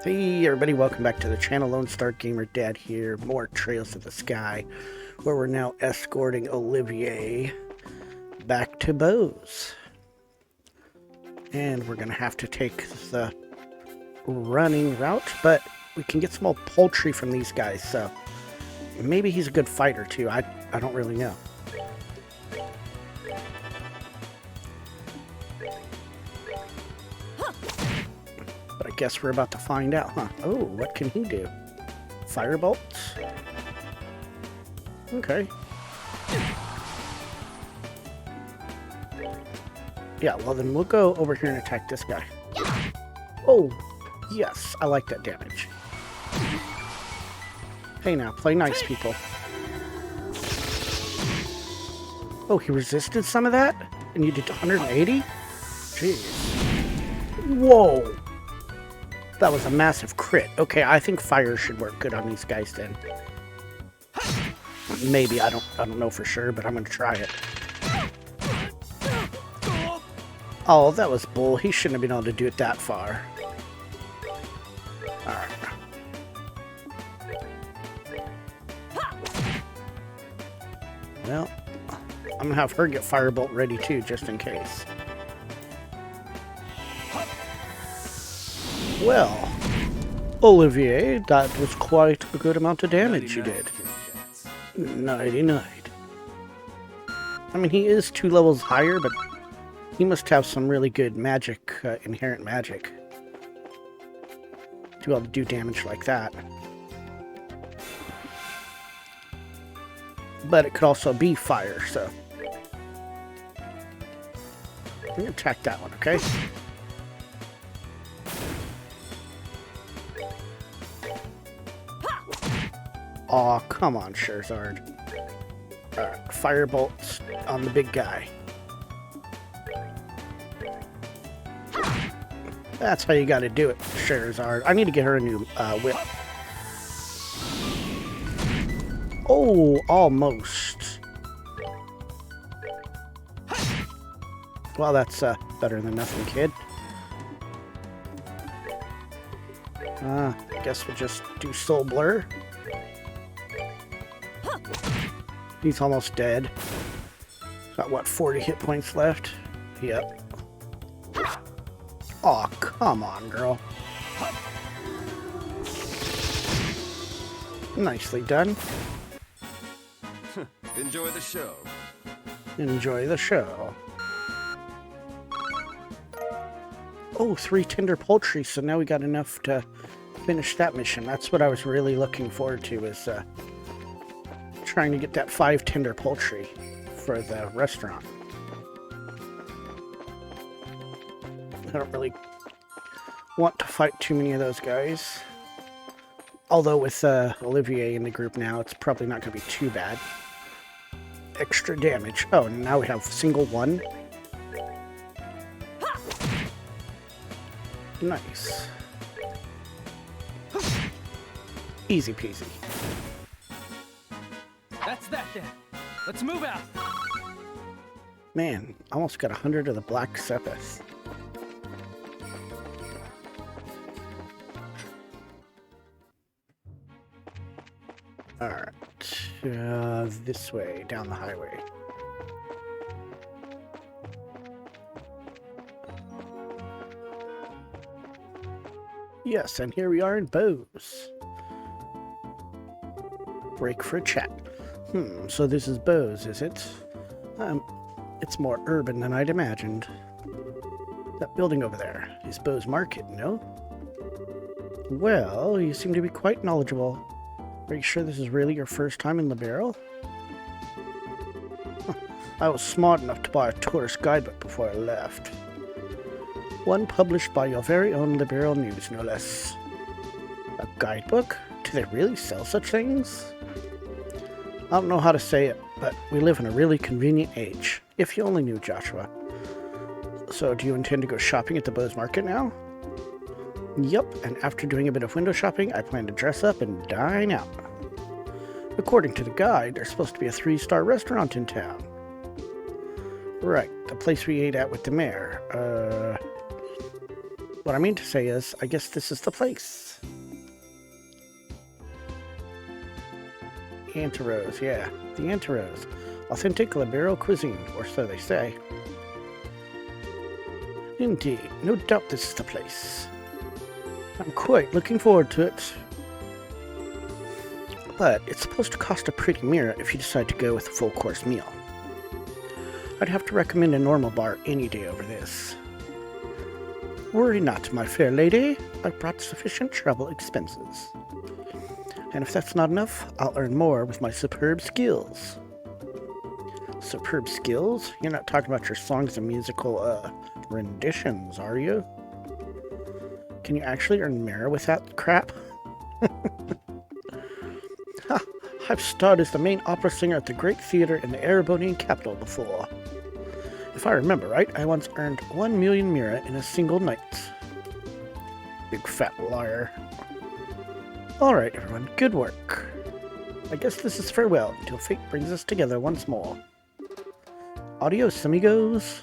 Hey everybody, welcome back to the channel. Lone Star Gamer Dad here. More Trails of the Sky, where we're now escorting Olivier back to Bose. And we're going to have to take the running route, but we can get some old poultry from these guys, so maybe he's a good fighter too. I don't really know. But I guess we're about to find out, huh? Oh, what can he do? Firebolts? Okay. Yeah, well then we'll go over here and attack this guy. Oh, yes, I like that damage. Hey now, play nice, people. Oh, he resisted some of that? And you did 180? Jeez. Whoa! That was a massive crit. Okay, I think fire should work good on these guys then. Maybe, I don't know for sure, but I'm gonna try it. Oh, that was bull. He shouldn't have been able to do it that far. Alright. Well, I'm gonna have her get firebolt ready too, just in case. Well, Olivier, that was quite a good amount of damage you did. Nighty-night. I mean, he is 2 levels higher, but he must have some really good magic, inherent magic, to be able to do damage like that. But it could also be fire, so I'm gonna attack that one, okay? Aw, come on, Scherzard. Alright, firebolts on the big guy. That's how you gotta do it, Scherzard. I need to get her a new whip. Oh, almost. Well, that's better than nothing, kid. Guess we'll just do Soul Blur. He's almost dead. Got, what, 40 hit points left? Yep. Aw, come on, girl. Nicely done. Enjoy the show. Enjoy the show. Oh, 3 tender poultry, so now we got enough to finish that mission. That's what I was really looking forward to, is trying to get that 5 tender poultry for the restaurant. I don't really want to fight too many of those guys. Although with Olivier in the group now, it's probably not going to be too bad. Extra damage. Oh, now we have single 1. Nice. Easy peasy. That's that then. Let's move out. Man, almost got 100 of the black sepith. Alright, this way, down the highway. Yes, and here we are in Bose. Break for a chat. So this is Bose, is it? It's more urban than I'd imagined. That building over there is Bose Market, no? Well, you seem to be quite knowledgeable. Are you sure this is really your first time in Liberal? I was smart enough to buy a tourist guidebook before I left. One published by your very own Liberal News, no less. A guidebook? Do they really sell such things? I don't know how to say it, but we live in a really convenient age. If you only knew, Joshua. So, do you intend to go shopping at the Bose Market now? Yep, and after doing a bit of window shopping, I plan to dress up and dine out. According to the guide, there's supposed to be a 3-star restaurant in town. Right, the place we ate at with the mayor. What I mean to say is, I guess this is the place. Anterose, yeah. The Anterose. Authentic liberal cuisine, or so they say. Indeed, no doubt this is the place. I'm quite looking forward to it. But it's supposed to cost a pretty mirror if you decide to go with a full-course meal. I'd have to recommend a normal bar any day over this. Worry not, my fair lady. I've brought sufficient travel expenses. And if that's not enough, I'll earn more with my superb skills. Superb skills? You're not talking about your songs and musical, renditions, are you? Can you actually earn merit with that crap? Ha! I've starred as the main opera singer at the Great Theatre in the Erebonian capital before. If I remember right, I once earned 1 million mira in a single night. Big fat liar. Alright, everyone, good work. I guess this is farewell until fate brings us together once more. Adios, amigos.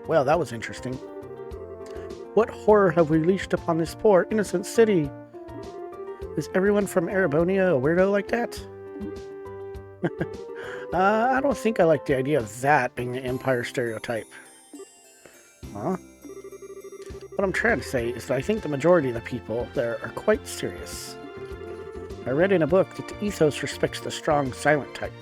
Well, that was interesting. What horror have we leashed upon this poor, innocent city? Is everyone from Erebonia a weirdo like that? I don't think I like the idea of that being the Empire stereotype. Huh? What I'm trying to say is that I think the majority of the people there are quite serious. I read in a book that the ethos respects the strong, silent type.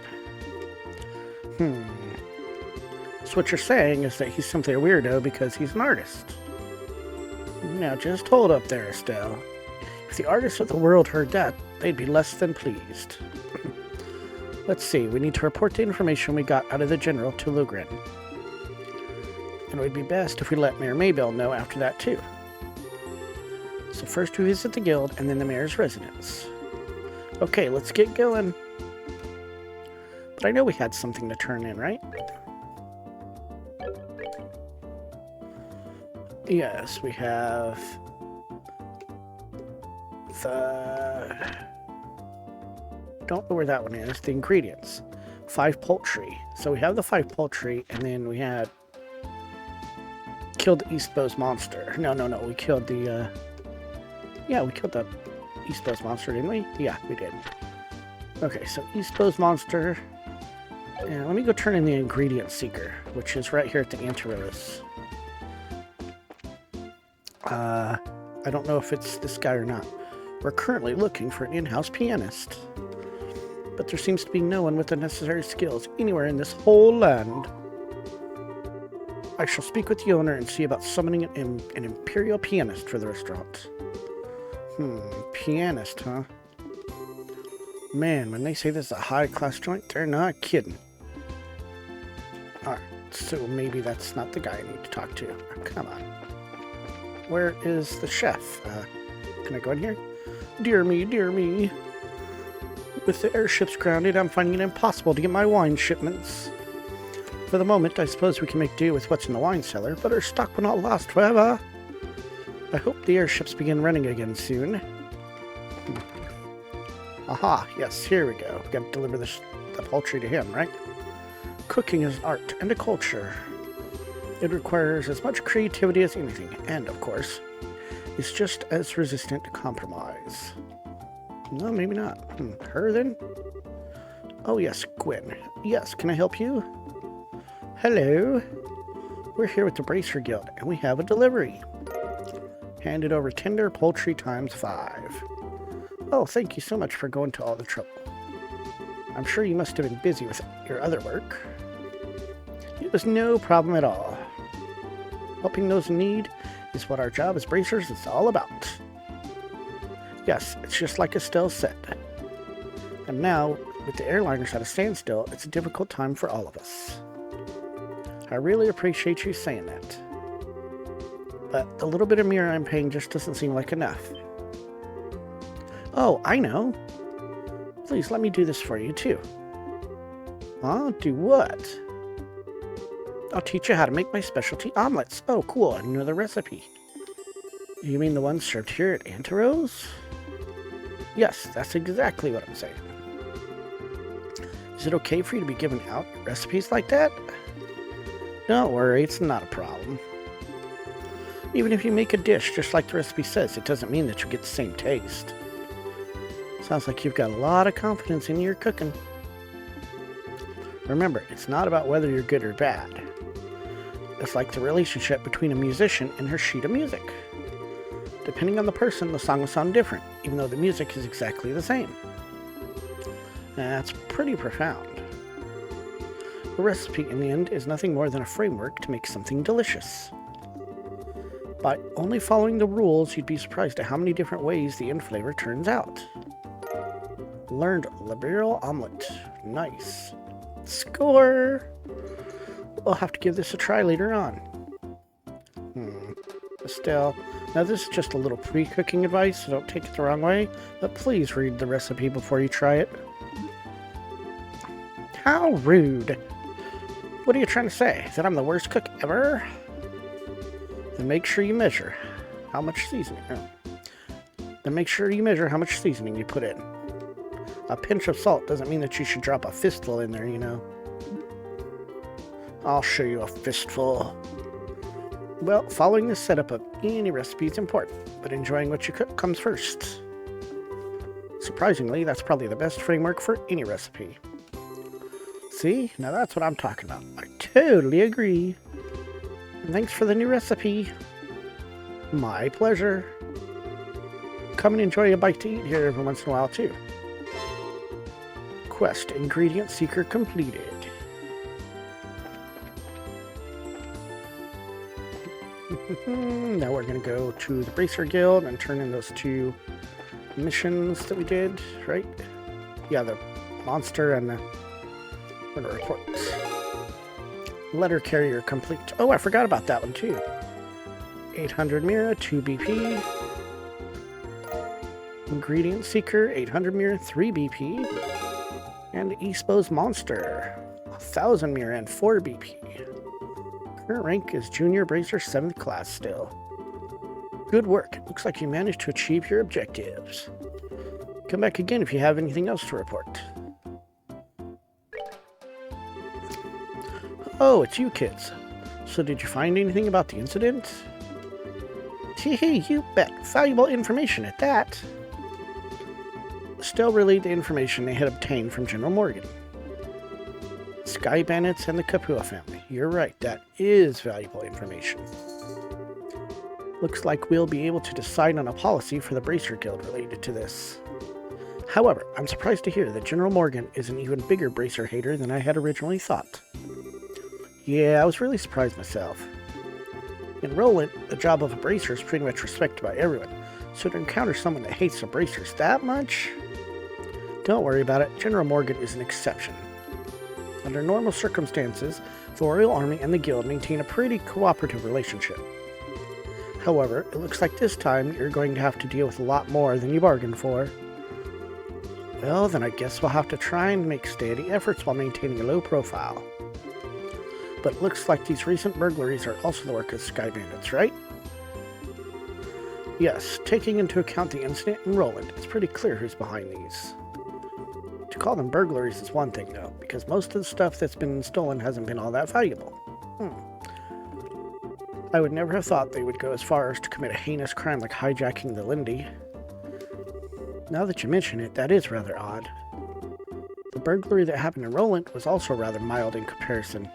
So what you're saying is that he's simply a weirdo because he's an artist. Now just hold up there, Estelle. If the artists of the world heard that, they'd be less than pleased. Let's see, we need to report the information we got out of the General to Lugrin. And it would be best if we let Mayor Maybelle know after that too. So first we visit the guild and then the mayor's residence. Okay, let's get going. But I know we had something to turn in, right? Yes, we have the... Don't know where that one is. The ingredients. 5 poultry. So we have the 5 poultry, and then we had killed the East Bose monster. No. We killed the, yeah, we killed the East Bose monster, didn't we? Yeah, we did. Okay, so East Bose monster. And let me go turn in the ingredient seeker, which is right here at the Anterose. I don't know if it's this guy or not. We're currently looking for an in-house pianist. But there seems to be no one with the necessary skills anywhere in this whole land. I shall speak with the owner and see about summoning an imperial pianist for the restaurant. Pianist, huh? Man, when they say this is a high-class joint, they're not kidding. Alright, so maybe that's not the guy I need to talk to. Come on. Where is the chef? Can I go in here? Dear me, dear me. With the airships grounded, I'm finding it impossible to get my wine shipments. For the moment, I suppose we can make do with what's in the wine cellar, but our stock will not last forever. I hope the airships begin running again soon. Aha, yes, here we go. We've got to deliver the poultry to him, right? Cooking is an art and a culture. It requires as much creativity as anything, and, of course, is just as resistant to compromise. No, maybe not. Her, then? Oh, yes, Gwen. Yes, can I help you? Hello. We're here with the Bracer Guild, and we have a delivery. Handed over tender poultry times 5. Oh, thank you so much for going to all the trouble. I'm sure you must have been busy with your other work. It was no problem at all. Helping those in need is what our job as bracers is all about. Yes, it's just like Estelle said. And now, with the airliners at a standstill, it's a difficult time for all of us. I really appreciate you saying that. But the little bit of mirror I'm paying just doesn't seem like enough. Oh, I know. Please let me do this for you, too. Huh? Do what? I'll teach you how to make my specialty omelets. Oh, cool. I know the recipe. You mean the ones served here at Anterose? Yes, that's exactly what I'm saying. Is it okay for you to be giving out recipes like that? Don't worry, it's not a problem. Even if you make a dish just like the recipe says, it doesn't mean that you get the same taste. Sounds like you've got a lot of confidence in your cooking. Remember, it's not about whether you're good or bad. It's like the relationship between a musician and her sheet of music. Depending on the person, the song will sound different, even though the music is exactly the same. That's pretty profound. A recipe, in the end, is nothing more than a framework to make something delicious. By only following the rules, you'd be surprised at how many different ways the end flavor turns out. Learned liberal omelet. Nice. Score! We'll have to give this a try later on. Still, now this is just a little pre-cooking advice, so don't take it the wrong way, but please read the recipe before you try it. How rude! What are you trying to say? That I'm the worst cook ever? Then make sure you measure how much seasoning. Then make sure you measure how much seasoning you put in. A pinch of salt doesn't mean that you should drop a fistful in there, you know. I'll show you a fistful. Well, following the setup of any recipe is important, but enjoying what you cook comes first. Surprisingly, that's probably the best framework for any recipe. See? Now that's what I'm talking about. I totally agree. And thanks for the new recipe. My pleasure. Come and enjoy a bite to eat here every once in a while, too. Quest ingredient seeker completed. Now we're going to go to the Bracer Guild and turn in those 2 missions that we did, right? Yeah, the monster and the report. Letter carrier complete. Oh, I forgot about that one too. 800 Mira, 2 BP. Ingredient seeker, 800 Mira, 3 BP. And East Bose monster, 1000 Mira and 4 BP. Current rank is Junior Bracer 7th class still. Good work. Looks like you managed to achieve your objectives. Come back again if you have anything else to report. Oh, it's you kids. So did you find anything about the incident? Hee, you bet. Valuable information at that. Still relayed the information they had obtained from General Morgan. Sky Bandits and the Kapua family. You're right, that is valuable information. Looks like we'll be able to decide on a policy for the Bracer Guild related to this. However, I'm surprised to hear that General Morgan is an even bigger Bracer hater than I had originally thought. Yeah, I was really surprised myself. In Roland, the job of a Bracer is pretty much respected by everyone, so to encounter someone that hates the Bracers that much? Don't worry about it, General Morgan is an exception. Under normal circumstances, the Royal Army and the Guild maintain a pretty cooperative relationship. However, it looks like this time you're going to have to deal with a lot more than you bargained for. Well, then I guess we'll have to try and make steady efforts while maintaining a low profile. But it looks like these recent burglaries are also the work of Sky Bandits, right? Yes, taking into account the incident in Roland, it's pretty clear who's behind these. To call them burglaries is one thing, though, because most of the stuff that's been stolen hasn't been all that valuable. I would never have thought they would go as far as to commit a heinous crime like hijacking the Lindy. Now that you mention it, that is rather odd. The burglary that happened in Roland was also rather mild in comparison.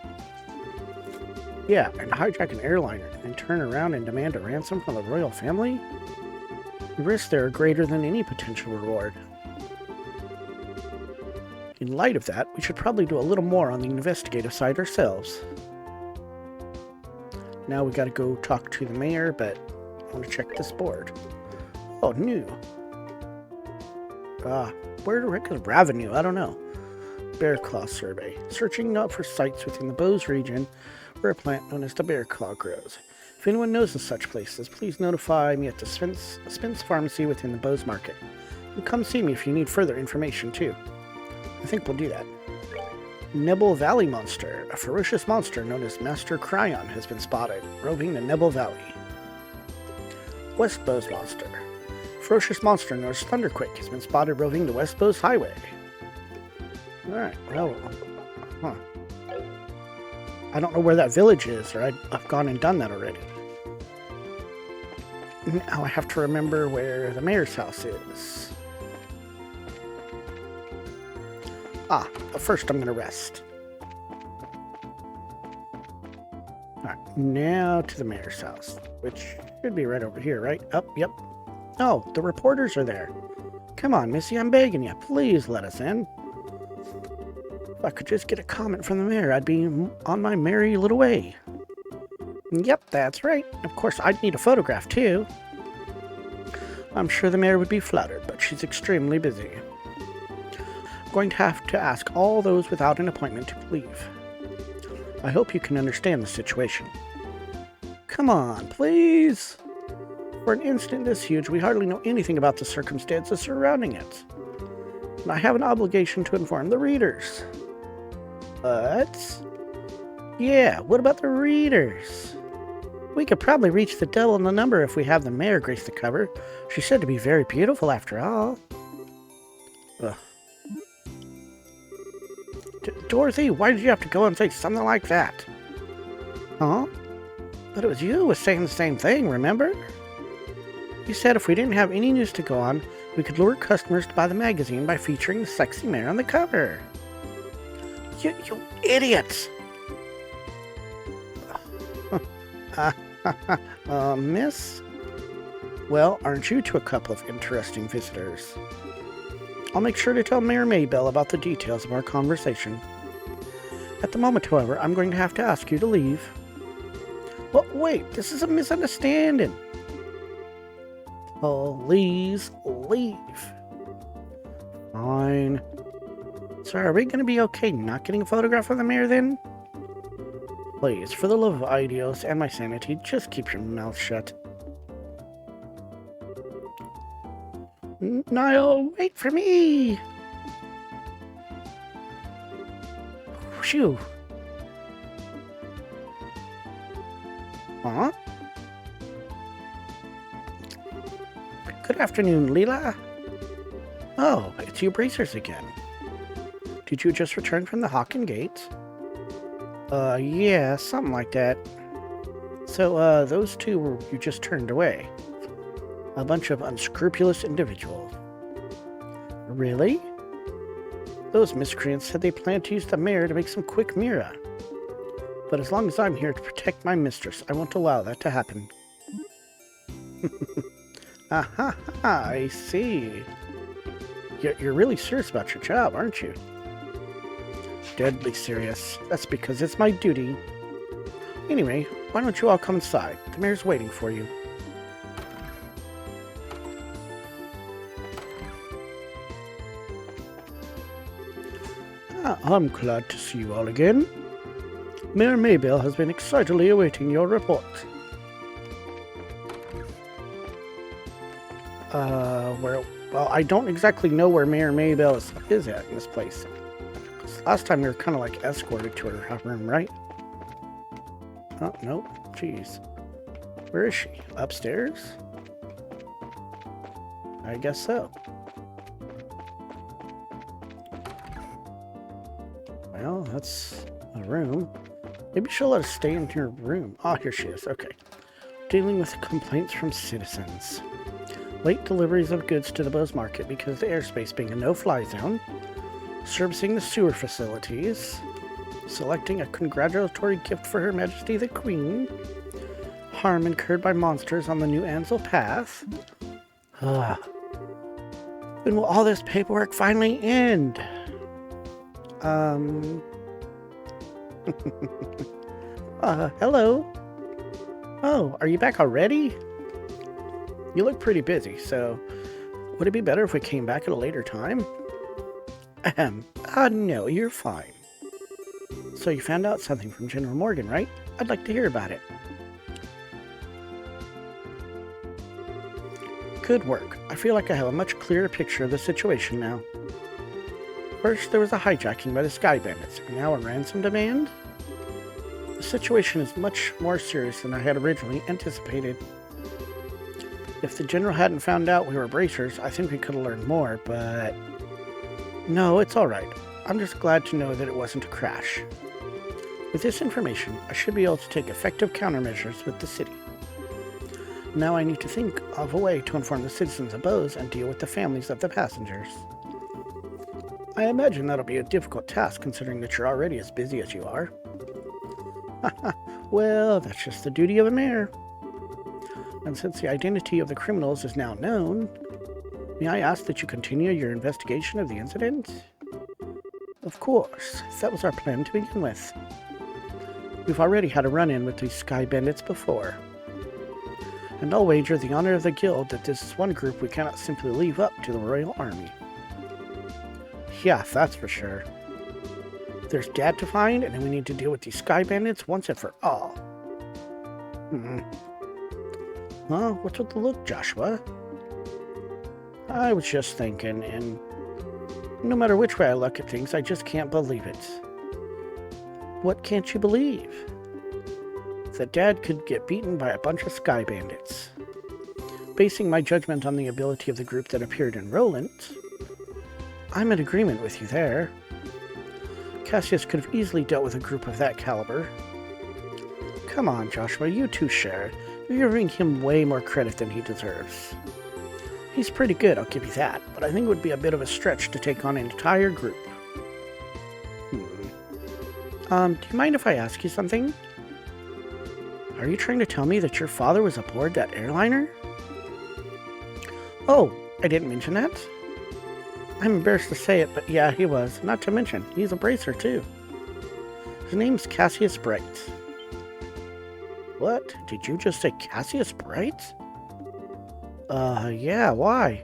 Yeah, and hijack an airliner and turn around and demand a ransom from the royal family? The risks there are greater than any potential reward. In light of that, we should probably do a little more on the investigative side ourselves. Now we gotta go talk to the mayor, but I want to check this board. Oh, new. Where the heck is Ravenue? I don't know. Bear Claw Survey. Searching out for sites within the Bose region where a plant known as the bear claw grows. If anyone knows of such places, please notify me at the Spence Pharmacy within the Bose Market. And come see me if you need further information, too. I think we'll do that. Nebel Valley Monster. A ferocious monster known as Master Cryon has been spotted, roving the Nebel Valley. West Bose Monster. Ferocious monster known as Thunderquake has been spotted roving the West Bose Highway. Alright, well, I don't know where that village is, or I've gone and done that already. Now I have to remember where the mayor's house is. But first I'm going to rest. Alright, now to the mayor's house, which should be right over here, right? Yep. Oh, the reporters are there. Come on, Missy, I'm begging you. Please let us in. If I could just get a comment from the mayor, I'd be on my merry little way. Yep, that's right. Of course, I'd need a photograph, too. I'm sure the mayor would be flattered, but she's extremely busy. I'm going to have to ask all those without an appointment to leave. I hope you can understand the situation. Come on, please. For an incident this huge, we hardly know anything about the circumstances surrounding it. And I have an obligation to inform the readers. But... yeah, what about the readers? We could probably reach the double in the number if we have the mayor grace the cover. She's said to be very beautiful after all. Ugh. Dorothy, why did you have to go and say something like that? Huh? But it was you who was saying the same thing, remember? You said if we didn't have any news to go on, we could lure customers to buy the magazine by featuring the sexy mayor on the cover. You idiots! Miss? Well, aren't you two a couple of interesting visitors? I'll make sure to tell Mayor Maybelle about the details of our conversation. At the moment, however, I'm going to have to ask you to leave. Well, wait, this is a misunderstanding. Please leave. Fine. So are we going to be okay not getting a photograph of the mayor then? Please, for the love of Idios and my sanity, just keep your mouth shut. Nial, wait for me! Phew. Huh? Good afternoon, Leela. Oh, it's you bracers again. Did you just return from the Haken gate? Yeah, something like that. So, those two you just turned away. A bunch of unscrupulous individuals. Really? Those miscreants said they planned to use the mayor to make some quick mira. But as long as I'm here to protect my mistress, I won't allow that to happen. Aha, I see. You're really serious about your job, aren't you? Deadly serious. That's because it's my duty. Anyway, why don't you all come inside? The mayor's waiting for you. I'm glad to see you all again. Mayor Maybelle has been excitedly awaiting your report. Well, I don't exactly know where Mayor Maybelle is at in this place. Last time we were kind of like escorted to her room, right? Oh, nope. Jeez. Where is she? Upstairs? I guess so. Well, that's a room. Maybe she'll let us stay in her room. Oh, here she is. Okay. Dealing with complaints from citizens. Late deliveries of goods to the Bose market because the airspace being a no-fly zone. Servicing the sewer facilities. Selecting a congratulatory gift for Her Majesty the Queen. Harm incurred by monsters on the New Ansel path. When will all this paperwork finally end? Hello? Oh, are you back already? You look pretty busy, so would it be better if we came back at a later time? No, you're fine. So you found out something from General Morgan, right? I'd like to hear about it. Good work. I feel like I have a much clearer picture of the situation now. First, there was a hijacking by the Sky Bandits, and now a ransom demand? The situation is much more serious than I had originally anticipated. If the General hadn't found out we were bracers, I think we could have learned more, but... No, it's alright. I'm just glad to know that it wasn't a crash. With this information, I should be able to take effective countermeasures with the city. Now I need to think of a way to inform the citizens of Bose and deal with the families of the passengers. I imagine that'll be a difficult task considering that you're already as busy as you are. Well, that's just the duty of a mayor. And since the identity of the criminals is now known, may I ask that you continue your investigation of the incident? Of course, that was our plan to begin with. We've already had a run-in with these Sky Bandits before. And I'll wager the honor of the guild that this is one group we cannot simply leave up to the Royal Army. Yeah, that's for sure. There's Dad to find, and then we need to deal with these Sky Bandits once and for all. Well, what's with the look, Joshua? I was just thinking, and no matter which way I look at things, I just can't believe it. What can't you believe? That Dad could get beaten by a bunch of Sky Bandits. Basing my judgment on the ability of the group that appeared in Roland, I'm in agreement with you there. Cassius could have easily dealt with a group of that caliber. Come on, Joshua, you too share. You're giving him way more credit than he deserves. He's pretty good, I'll give you that, but I think it would be a bit of a stretch to take on an entire group. Do you mind if I ask you something? Are you trying to tell me that your father was aboard that airliner? Oh, I didn't mention that? I'm embarrassed to say it, but yeah, he was. Not to mention, he's a bracer too. His name's Cassius Bright. What? Did you just say Cassius Bright? Yeah, why?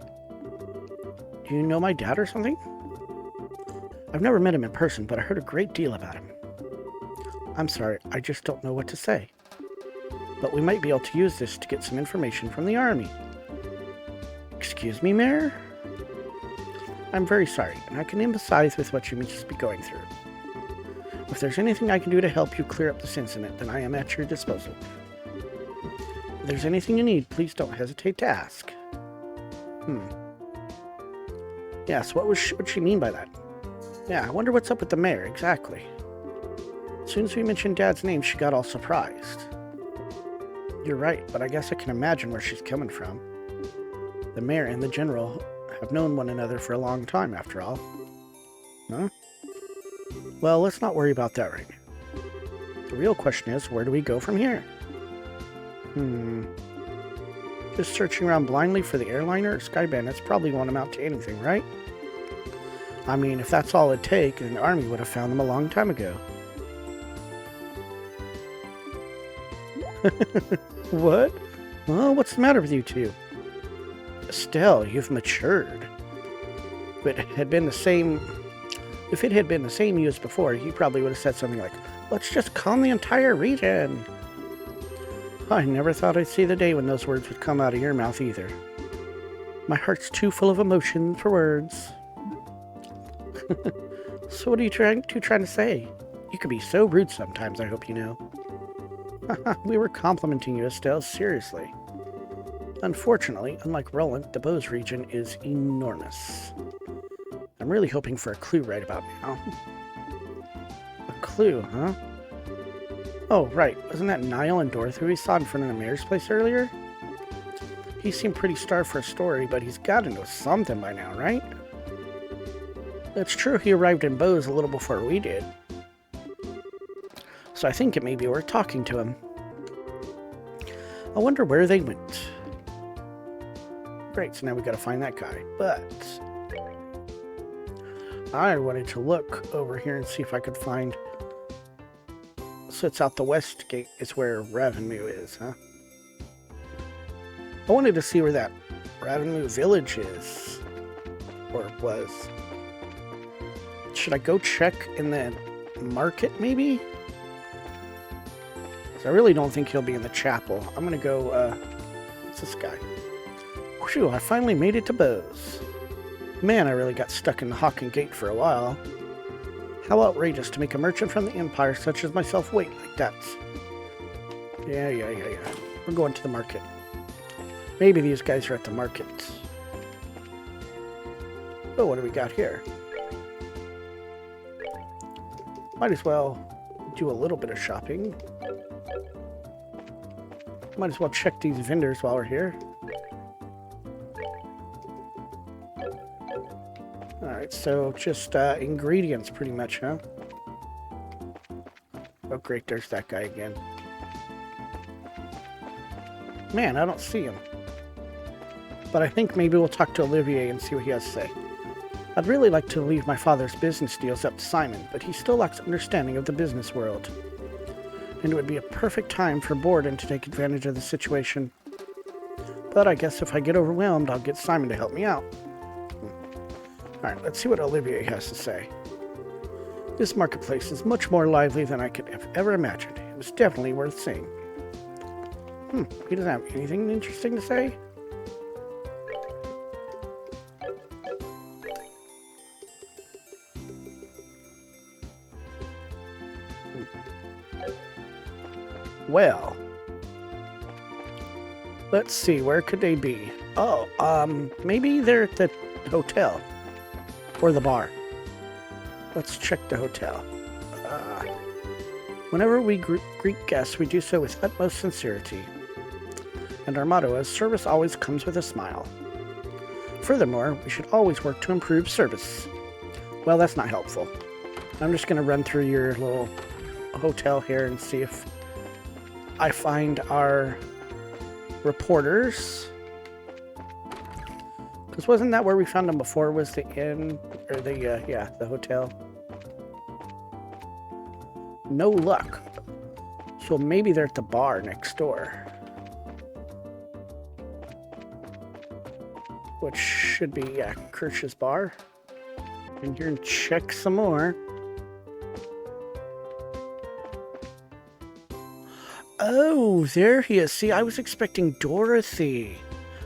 Do you know my dad or something? I've never met him in person, but I heard a great deal about him. I'm sorry, I just don't know what to say. But we might be able to use this to get some information from the army. Excuse me, Mayor? I'm very sorry, and I can empathize with what you must be going through. If there's anything I can do to help you clear up this incident, then I am at your disposal. If there's anything you need, please don't hesitate to ask. Yes, what'd she mean by that? Yeah, I wonder what's up with the mayor, exactly. As soon as we mentioned Dad's name, she got all surprised. You're right, but I guess I can imagine where she's coming from. The mayor and the general have known one another for a long time, after all. Huh? Well, let's not worry about that right now. The real question is, where do we go from here? Just searching around blindly for the airliner or Sky Bandits probably won't amount to anything, right? I mean, if that's all it'd take, then the army would have found them a long time ago. What? Well, what's the matter with you two? Estelle, you've matured. If it had been the same you as before, you probably would have said something like, let's just calm the entire region. I never thought I'd see the day when those words would come out of your mouth either. My heart's too full of emotion for words. So what are you trying to say? You can be so rude sometimes, I hope you know. We were complimenting you, Estelle, seriously. Unfortunately, unlike Roland, the Bose region is enormous. I'm really hoping for a clue right about now. A clue, huh? Oh, right. Wasn't that Nial and Dorothy we saw in front of the mayor's place earlier? He seemed pretty starved for a story, but he's got to know something by now, right? It's true he arrived in Bose a little before we did. So I think it may be worth talking to him. I wonder where they went. Great, so now we gotta find that guy. But I wanted to look over here and see if I could find... So it's out the west gate is where Ravenmu is, huh? I wanted to see where that Ravenmu village is. Or was. Should I go check in the market, maybe? I really don't think he'll be in the chapel. I'm gonna go, what's this guy? Whew, I finally made it to Bose. Man, I really got stuck in the Haken gate for a while. How outrageous to make a merchant from the Empire such as myself wait like that. Yeah. We're going to the market. Maybe these guys are at the market. Oh, what do we got here? Might as well do a little bit of shopping. Might as well check these vendors while we're here. Alright, so just ingredients pretty much, huh? Oh great, there's that guy again. Man, I don't see him. But I think maybe we'll talk to Olivier and see what he has to say. I'd really like to leave my father's business deals up to Simon, but he still lacks understanding of the business world. And it would be a perfect time for Borden to take advantage of the situation. But I guess if I get overwhelmed, I'll get Simon to help me out. Alright, let's see what Olivier has to say. This marketplace is much more lively than I could have ever imagined. It was definitely worth seeing. He doesn't have anything interesting to say? Well, let's see, where could they be? Oh, maybe they're at the hotel. Or the bar. Let's check the hotel. Whenever we greet guests, we do so with utmost sincerity. And our motto is, service always comes with a smile. Furthermore, we should always work to improve service. Well, that's not helpful. I'm just going to run through your little hotel here and see if I find our reporters. Because wasn't that where we found them before, was the inn, or the hotel? No luck. So maybe they're at the bar next door. Which should be, Kirsch's bar. And here and check some more. Oh, there he is. See, I was expecting Dorothy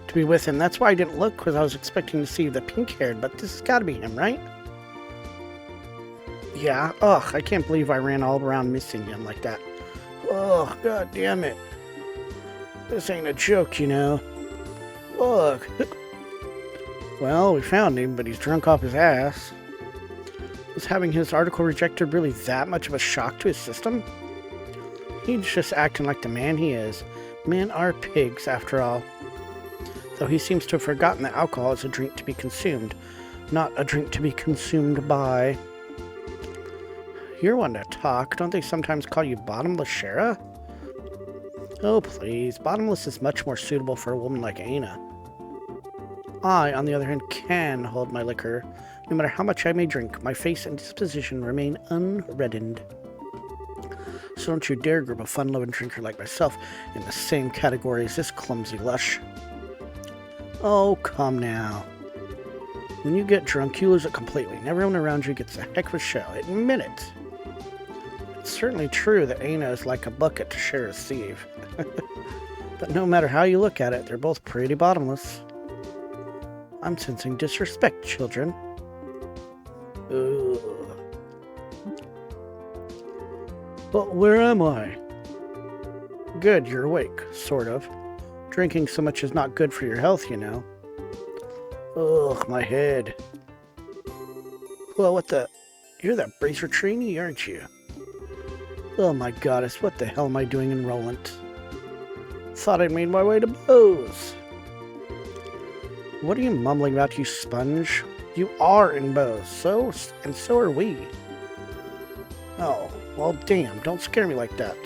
to be with him. That's why I didn't look, because I was expecting to see the pink-haired, but this has got to be him, right? Yeah. Ugh, I can't believe I ran all around missing him like that. Ugh, god damn it. This ain't a joke, you know. Ugh. Well, we found him, but he's drunk off his ass. Was having his article rejected really that much of a shock to his system? He's just acting like the man he is. Men are pigs, after all. Though he seems to have forgotten that alcohol is a drink to be consumed, not a drink to be consumed by. You're one to talk. Don't they sometimes call you Bottomless Shara? Oh, please. Bottomless is much more suitable for a woman like Ana. I, on the other hand, can hold my liquor. No matter how much I may drink, my face and disposition remain unreddened. So don't you dare group a fun-loving drinker like myself in the same category as this clumsy lush. Oh, come now. When you get drunk, you lose it completely, and everyone around you gets a heck of a show. Admit it. It's certainly true that Ana is like a bucket to share a sieve. But no matter how you look at it, they're both pretty bottomless. I'm sensing disrespect, children. Ugh. But where am I? Good, you're awake, sort of. Drinking so much is not good for your health, you know. Ugh, my head. Well, what the... You're that Bracer trainee, aren't you? Oh my goddess, what the hell am I doing in Roland? Thought I made my way to Bose. What are you mumbling about, you sponge? You are in Bose, so are we. Oh, well damn, don't scare me like that.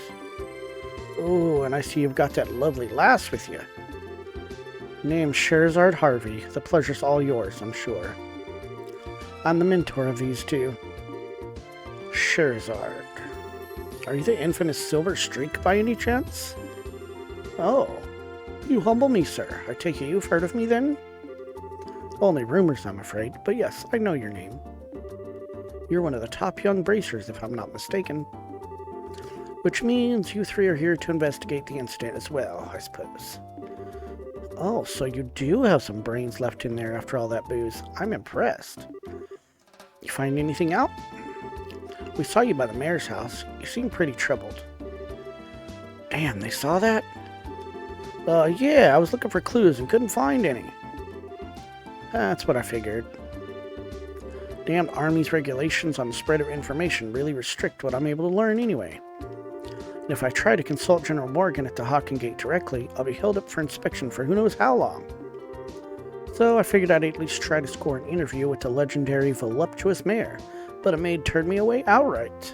Oh, and I see you've got that lovely lass with you. Name's Scheherazade Harvey. The pleasure's all yours, I'm sure. I'm the mentor of these two. Scheherazade. Are you the infamous Silver Streak by any chance? Oh, you humble me, sir. I take it you've heard of me then? Only rumors, I'm afraid, but yes, I know your name. You're one of the top young bracers, if I'm not mistaken. Which means you three are here to investigate the incident as well, I suppose. Oh, so you do have some brains left in there after all that booze. I'm impressed. You find anything out? We saw you by the mayor's house. You seem pretty troubled. Damn, they saw that? Yeah, I was looking for clues and couldn't find any. That's what I figured. Damn Army's regulations on the spread of information really restrict what I'm able to learn anyway. And if I try to consult General Morgan at the Haken Gate directly, I'll be held up for inspection for who knows how long. So I figured I'd at least try to score an interview with the legendary voluptuous mayor, but a maid turned me away outright.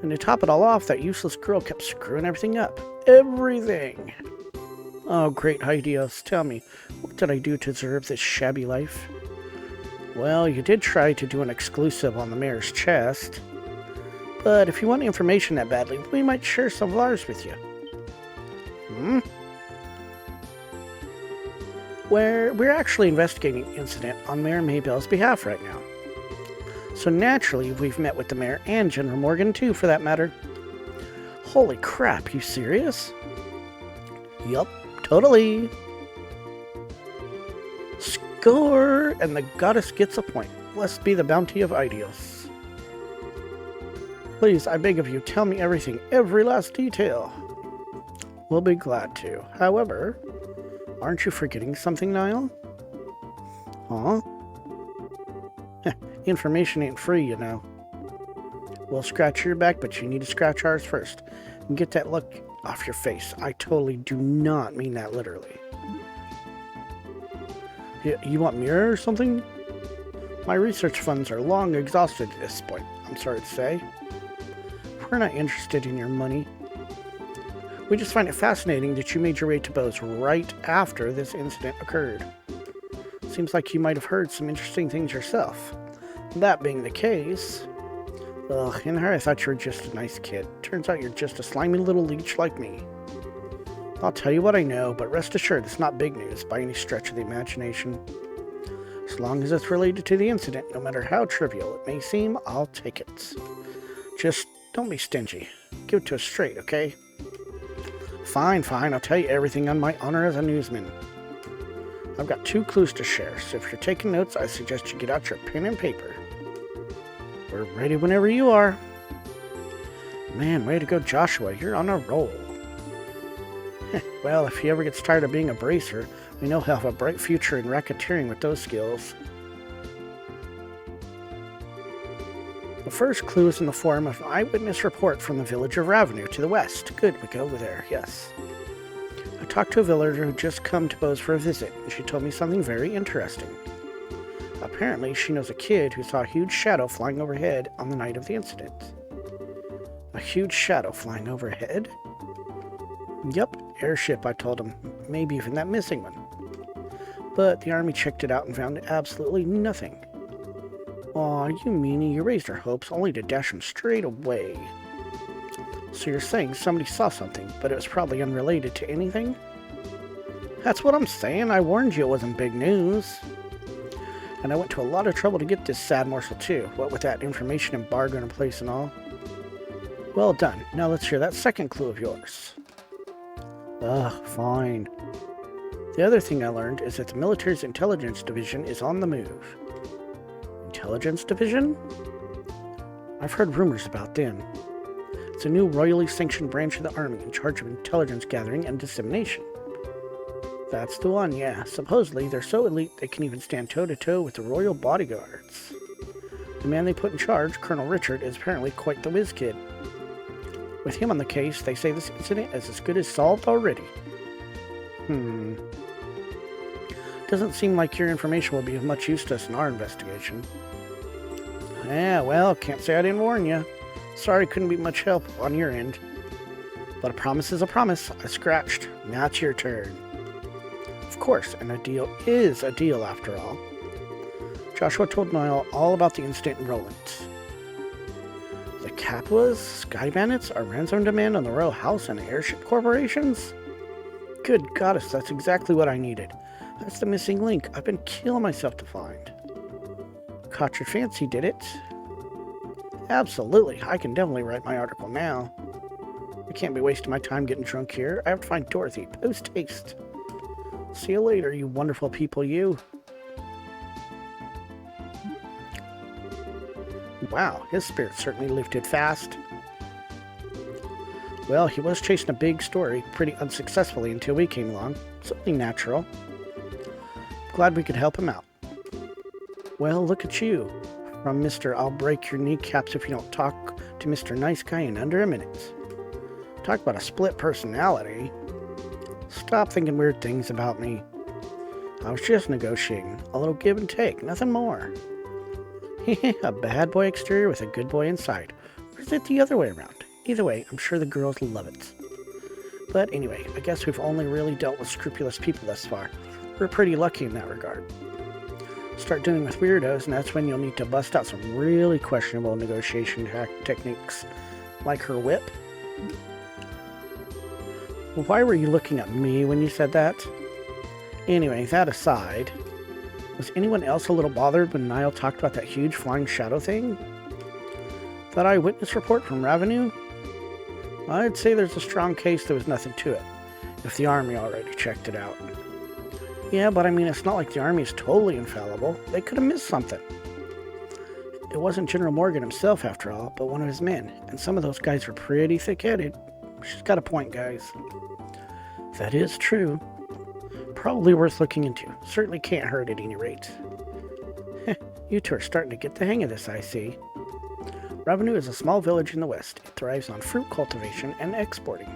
And to top it all off, that useless girl kept screwing everything up. Everything! Oh, great ideas. Tell me, what did I do to deserve this shabby life? Well, you did try to do an exclusive on the mayor's chest. But if you want information that badly, we might share some of ours with you. We're actually investigating an incident on Mayor Maybelle's behalf right now. So naturally, we've met with the mayor and General Morgan too, for that matter. Holy crap, you serious? Yup, totally. Score! And the goddess gets a point. Blessed be the bounty of Idios. Please, I beg of you, tell me everything, every last detail. We'll be glad to. However, aren't you forgetting something, Nial? Huh? Information ain't free, you know. We'll scratch your back, but you need to scratch ours first. And get that look off your face. I totally do not mean that literally. You want mirror or something? My research funds are long exhausted at this point, I'm sorry to say. We're not interested in your money. We just find it fascinating that you made your way to Bose right after this incident occurred. Seems like you might have heard some interesting things yourself. That being the case... Ugh, in her I thought you were just a nice kid. Turns out you're just a slimy little leech like me. I'll tell you what I know, but rest assured it's not big news by any stretch of the imagination. As long as it's related to the incident, no matter how trivial it may seem, I'll take it. Just don't be stingy. Give it to us straight, okay? Fine, I'll tell you everything on my honor as a newsman. I've got 2 clues to share, so if you're taking notes, I suggest you get out your pen and paper. We're ready whenever you are. Man, way to go, Joshua. You're on a roll. Well, if he ever gets tired of being a bracer, we know he'll have a bright future in racketeering with those skills. The first clue is in the form of an eyewitness report from the village of Ravenue to the west. Good, we go over there, yes. I talked to a villager who just come to Bose for a visit, and she told me something very interesting. Apparently, she knows a kid who saw a huge shadow flying overhead on the night of the incident. A huge shadow flying overhead? Yup, airship, I told him. Maybe even that missing one. But the army checked it out and found absolutely nothing. Aw, you meanie, you raised our hopes only to dash them straight away. So you're saying somebody saw something, but it was probably unrelated to anything? That's what I'm saying. I warned you it wasn't big news. And I went to a lot of trouble to get this sad morsel too, what with that information embargo in place and all. Well done. Now let's hear that second clue of yours. Ugh, fine. The other thing I learned is that the military's intelligence division is on the move. Intelligence division? I've heard rumors about them. It's a new royally sanctioned branch of the army in charge of intelligence gathering and dissemination. That's the one, yeah. Supposedly, they're so elite they can even stand toe-to-toe with the royal bodyguards. The man they put in charge, Colonel Richard, is apparently quite the whiz kid. With him on the case, they say this incident is as good as solved already. Doesn't seem like your information will be of much use to us in our investigation. Yeah, well, can't say I didn't warn you. Sorry couldn't be much help on your end. But a promise is a promise. I scratched. Now it's your turn. Of course, and a deal is a deal after all. Joshua told Nial all about the incident in Roland. The Capuas, Sky Bandits, a ransom demand on the Royal House and airship corporations? Good goddess, that's exactly what I needed. That's the missing link I've been killing myself to find. Caught your fancy, did it? Absolutely, I can definitely write my article now. I can't be wasting my time getting drunk here. I have to find Dorothy, post-haste. See you later, you wonderful people, you. Wow, his spirit certainly lifted fast. Well, he was chasing a big story pretty unsuccessfully until we came along. Something natural. Glad we could help him out. Well, look at you. From Mr. I'll break your kneecaps if you don't talk to Mr. Nice Guy in under a minute. Talk about a split personality. Stop thinking weird things about me. I was just negotiating. A little give and take, nothing more. A bad boy exterior with a good boy inside. Or is it the other way around? Either way, I'm sure the girls love it. But anyway, I guess we've only really dealt with scrupulous people thus far. We're pretty lucky in that regard. Start dealing with weirdos, and that's when you'll need to bust out some really questionable negotiation techniques, like her whip. Why were you looking at me when you said that? Anyway, that aside, was anyone else a little bothered when Nial talked about that huge flying shadow thing? That eyewitness report from Revenue? I'd say there's a strong case there was nothing to it, if the army already checked it out. Yeah, but I mean, it's not like the army is totally infallible. They could have missed something. It wasn't General Morgan himself, after all, but one of his men, and some of those guys were pretty thick-headed. She's got a point, guys. That is true. Probably worth looking into. Certainly can't hurt at any rate. You two are starting to get the hang of this, I see. Revenue is a small village in the west. It thrives on fruit cultivation and exporting.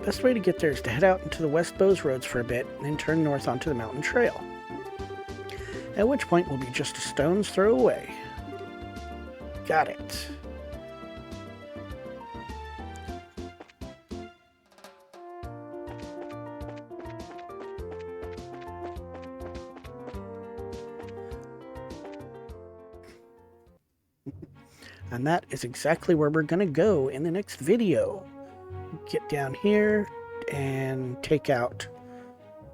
Best way to get there is to head out into the West Bose roads for a bit, and then turn north onto the mountain trail. At which point we'll be just a stone's throw away. Got it. And that is exactly where we're going to go in the next video. Get down here and take out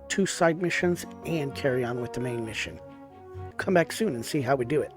2 side missions and carry on with the main mission. Come back soon and see how we do it.